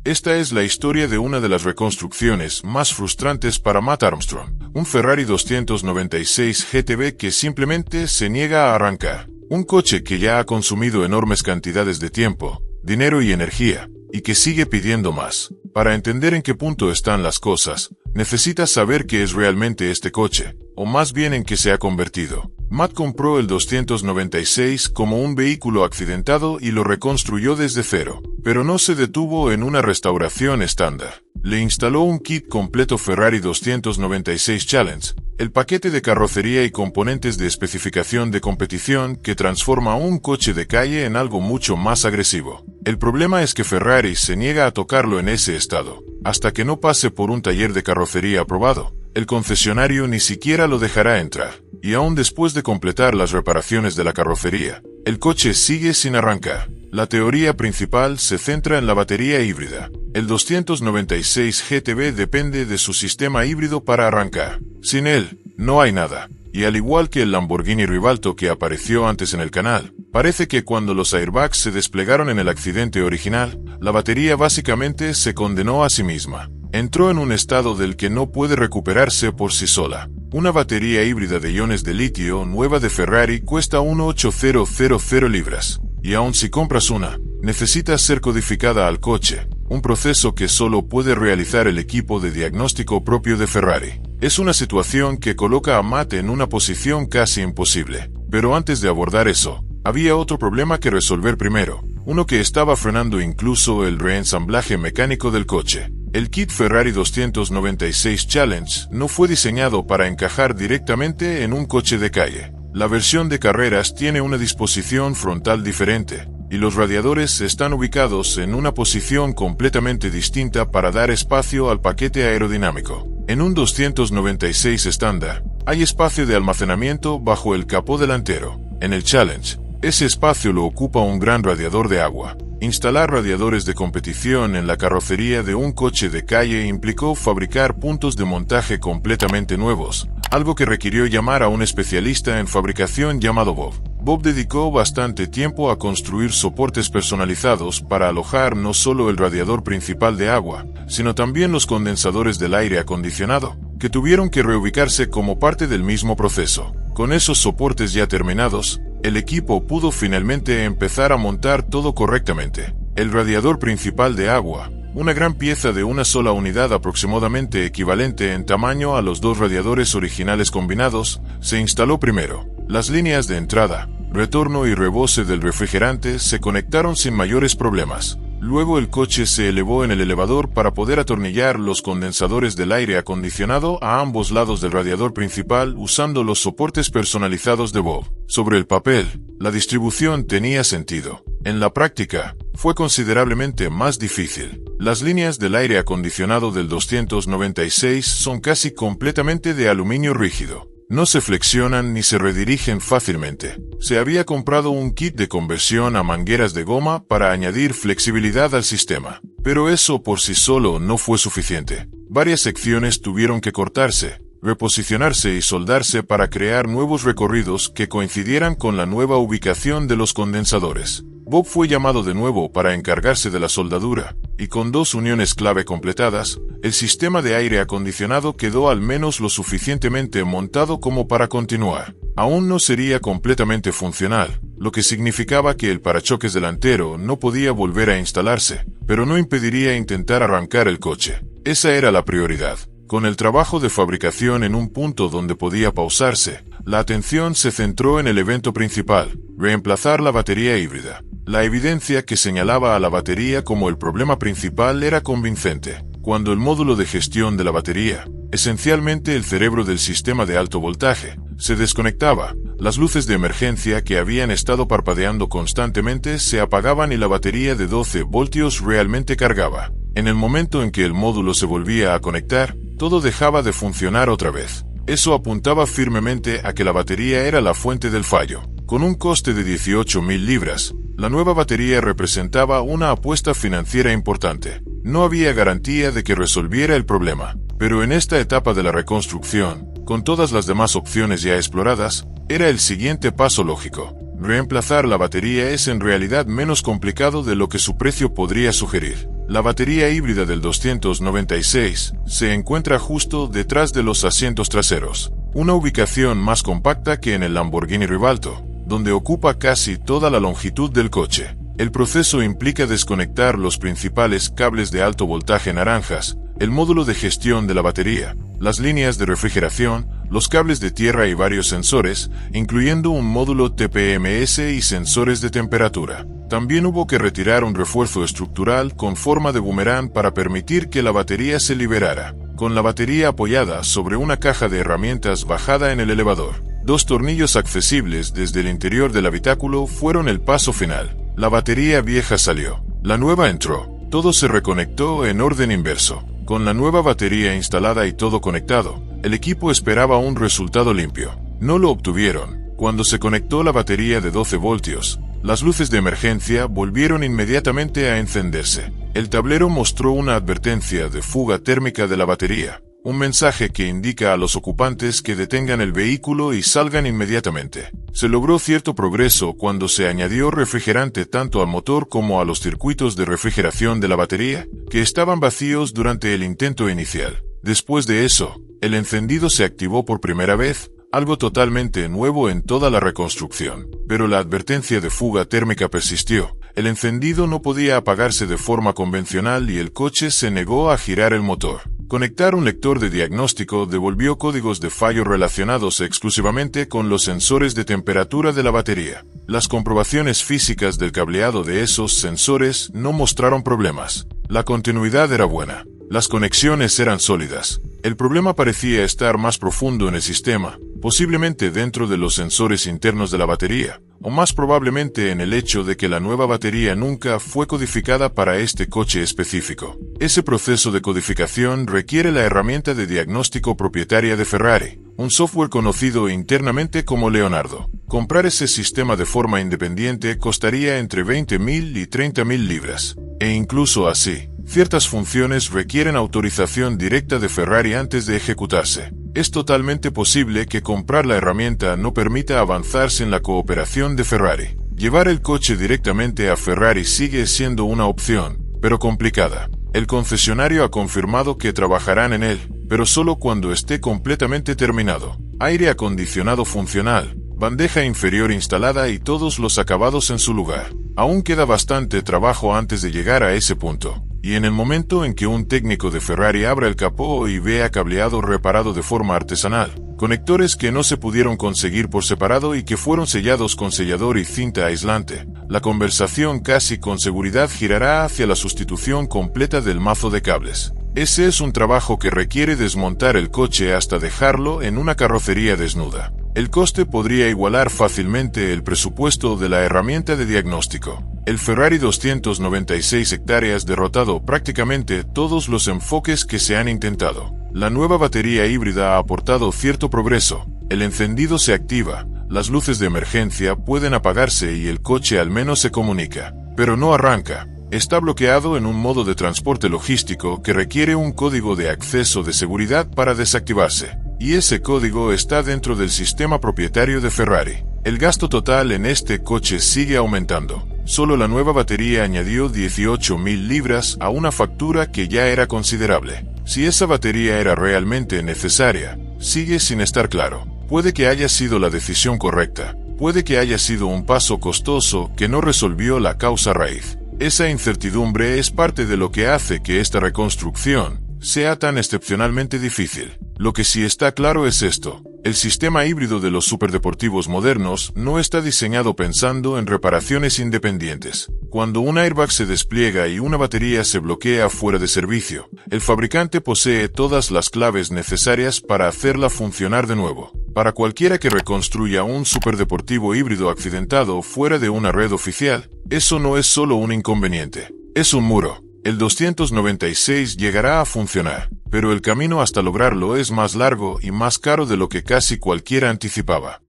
Esta es la historia de una de las reconstrucciones más frustrantes para Matt Armstrong, un Ferrari 296 GTB que simplemente se niega a arrancar. Un coche que ya ha consumido enormes cantidades de tiempo, dinero y energía, y que sigue pidiendo más. Para entender en qué punto están las cosas, necesitas saber qué es realmente este coche, o más bien en qué se ha convertido. Matt compró el 296 como un vehículo accidentado y lo reconstruyó desde cero, pero no se detuvo en una restauración estándar. Le instaló un kit completo Ferrari 296 Challenge, el paquete de carrocería y componentes de especificación de competición que transforma un coche de calle en algo mucho más agresivo. El problema es que Ferrari se niega a tocarlo en ese estado, hasta que no pase por un taller de carrocería aprobado. El concesionario ni siquiera lo dejará entrar, y aún después de completar las reparaciones de la carrocería, el coche sigue sin arrancar. La teoría principal se centra en la batería híbrida. El 296 GTB depende de su sistema híbrido para arrancar. Sin él, no hay nada. Y al igual que el Lamborghini Rivalto que apareció antes en el canal, parece que cuando los airbags se desplegaron en el accidente original, la batería básicamente se condenó a sí misma. Entró en un estado del que no puede recuperarse por sí sola. Una batería híbrida de iones de litio nueva de Ferrari cuesta 1.8000 libras. Y aun si compras una, necesita ser codificada al coche, un proceso que solo puede realizar el equipo de diagnóstico propio de Ferrari. Es una situación que coloca a Matt en una posición casi imposible. Pero antes de abordar eso, había otro problema que resolver primero, uno que estaba frenando incluso el reensamblaje mecánico del coche. El kit Ferrari 296 Challenge no fue diseñado para encajar directamente en un coche de calle. La versión de carreras tiene una disposición frontal diferente, y los radiadores están ubicados en una posición completamente distinta para dar espacio al paquete aerodinámico. En un 296 estándar, hay espacio de almacenamiento bajo el capó delantero. En el Challenge, ese espacio lo ocupa un gran radiador de agua. Instalar radiadores de competición en la carrocería de un coche de calle implicó fabricar puntos de montaje completamente nuevos, algo que requirió llamar a un especialista en fabricación llamado Bob. Bob dedicó bastante tiempo a construir soportes personalizados para alojar no solo el radiador principal de agua, sino también los condensadores del aire acondicionado, que tuvieron que reubicarse como parte del mismo proceso. Con esos soportes ya terminados, el equipo pudo finalmente empezar a montar todo correctamente. El radiador principal de agua, una gran pieza de una sola unidad aproximadamente equivalente en tamaño a los dos radiadores originales combinados, se instaló primero. Las líneas de entrada, retorno y rebose del refrigerante se conectaron sin mayores problemas. Luego el coche se elevó en el elevador para poder atornillar los condensadores del aire acondicionado a ambos lados del radiador principal usando los soportes personalizados de Bob. Sobre el papel, la distribución tenía sentido. En la práctica, fue considerablemente más difícil. Las líneas del aire acondicionado del 296 son casi completamente de aluminio rígido. No se flexionan ni se redirigen fácilmente. Se había comprado un kit de conversión a mangueras de goma para añadir flexibilidad al sistema, pero eso por sí solo no fue suficiente. Varias secciones tuvieron que cortarse, reposicionarse y soldarse para crear nuevos recorridos que coincidieran con la nueva ubicación de los condensadores. Bob fue llamado de nuevo para encargarse de la soldadura, y con dos uniones clave completadas, el sistema de aire acondicionado quedó al menos lo suficientemente montado como para continuar. Aún no sería completamente funcional, lo que significaba que el parachoques delantero no podía volver a instalarse, pero no impediría intentar arrancar el coche. Esa era la prioridad. Con el trabajo de fabricación en un punto donde podía pausarse, la atención se centró en el evento principal, reemplazar la batería híbrida. La evidencia que señalaba a la batería como el problema principal era convincente. Cuando el módulo de gestión de la batería, esencialmente el cerebro del sistema de alto voltaje, se desconectaba, las luces de emergencia que habían estado parpadeando constantemente se apagaban y la batería de 12 voltios realmente cargaba. En el momento en que el módulo se volvía a conectar, todo dejaba de funcionar otra vez. Eso apuntaba firmemente a que la batería era la fuente del fallo. Con un coste de 18.000 libras, la nueva batería representaba una apuesta financiera importante. No había garantía de que resolviera el problema, pero en esta etapa de la reconstrucción, con todas las demás opciones ya exploradas, era el siguiente paso lógico. Reemplazar la batería es en realidad menos complicado de lo que su precio podría sugerir. La batería híbrida del 296 se encuentra justo detrás de los asientos traseros, una ubicación más compacta que en el Lamborghini Rivalto, donde ocupa casi toda la longitud del coche. El proceso implica desconectar los principales cables de alto voltaje naranjas, el módulo de gestión de la batería, las líneas de refrigeración, los cables de tierra y varios sensores, incluyendo un módulo TPMS y sensores de temperatura. También hubo que retirar un refuerzo estructural con forma de boomerang para permitir que la batería se liberara, con la batería apoyada sobre una caja de herramientas bajada en el elevador. 2 tornillos accesibles desde el interior del habitáculo fueron el paso final. La batería vieja salió, la nueva entró, todo se reconectó en orden inverso. Con la nueva batería instalada y todo conectado, el equipo esperaba un resultado limpio. No lo obtuvieron. Cuando se conectó la batería de 12 voltios, las luces de emergencia volvieron inmediatamente a encenderse. El tablero mostró una advertencia de fuga térmica de la batería, un mensaje que indica a los ocupantes que detengan el vehículo y salgan inmediatamente. Se logró cierto progreso cuando se añadió refrigerante tanto al motor como a los circuitos de refrigeración de la batería, que estaban vacíos durante el intento inicial. Después de eso, el encendido se activó por primera vez, algo totalmente nuevo en toda la reconstrucción. Pero la advertencia de fuga térmica persistió. El encendido no podía apagarse de forma convencional y el coche se negó a girar el motor. Conectar un lector de diagnóstico devolvió códigos de fallo relacionados exclusivamente con los sensores de temperatura de la batería. Las comprobaciones físicas del cableado de esos sensores no mostraron problemas. La continuidad era buena. Las conexiones eran sólidas. El problema parecía estar más profundo en el sistema, posiblemente dentro de los sensores internos de la batería, o más probablemente en el hecho de que la nueva batería nunca fue codificada para este coche específico. Ese proceso de codificación requiere la herramienta de diagnóstico propietaria de Ferrari, un software conocido internamente como Leonardo. Comprar ese sistema de forma independiente costaría entre 20.000 y 30.000 libras, e incluso así, ciertas funciones requieren autorización directa de Ferrari antes de ejecutarse. Es totalmente posible que comprar la herramienta no permita avanzar sin la cooperación de Ferrari. Llevar el coche directamente a Ferrari sigue siendo una opción, pero complicada. El concesionario ha confirmado que trabajarán en él, pero solo cuando esté completamente terminado. Aire acondicionado funcional, bandeja inferior instalada y todos los acabados en su lugar. Aún queda bastante trabajo antes de llegar a ese punto. Y en el momento en que un técnico de Ferrari abra el capó y vea cableado reparado de forma artesanal, conectores que no se pudieron conseguir por separado y que fueron sellados con sellador y cinta aislante, la conversación casi con seguridad girará hacia la sustitución completa del mazo de cables. Ese es un trabajo que requiere desmontar el coche hasta dejarlo en una carrocería desnuda. El coste podría igualar fácilmente el presupuesto de la herramienta de diagnóstico. El Ferrari 296 hectáreas derrotado prácticamente todos los enfoques que se han intentado. La nueva batería híbrida ha aportado cierto progreso. El encendido se activa, las luces de emergencia pueden apagarse y el coche al menos se comunica. Pero no arranca. Está bloqueado en un modo de transporte logístico que requiere un código de acceso de seguridad para desactivarse. Y ese código está dentro del sistema propietario de Ferrari. El gasto total en este coche sigue aumentando. Solo la nueva batería añadió 18.000 libras a una factura que ya era considerable. Si esa batería era realmente necesaria, sigue sin estar claro. Puede que haya sido la decisión correcta. Puede que haya sido un paso costoso que no resolvió la causa raíz. Esa incertidumbre es parte de lo que hace que esta reconstrucción sea tan excepcionalmente difícil. Lo que sí está claro es esto. El sistema híbrido de los superdeportivos modernos no está diseñado pensando en reparaciones independientes. Cuando un airbag se despliega y una batería se bloquea fuera de servicio, el fabricante posee todas las claves necesarias para hacerla funcionar de nuevo. Para cualquiera que reconstruya un superdeportivo híbrido accidentado fuera de una red oficial, eso no es solo un inconveniente, es un muro. El 296 llegará a funcionar, pero el camino hasta lograrlo es más largo y más caro de lo que casi cualquiera anticipaba.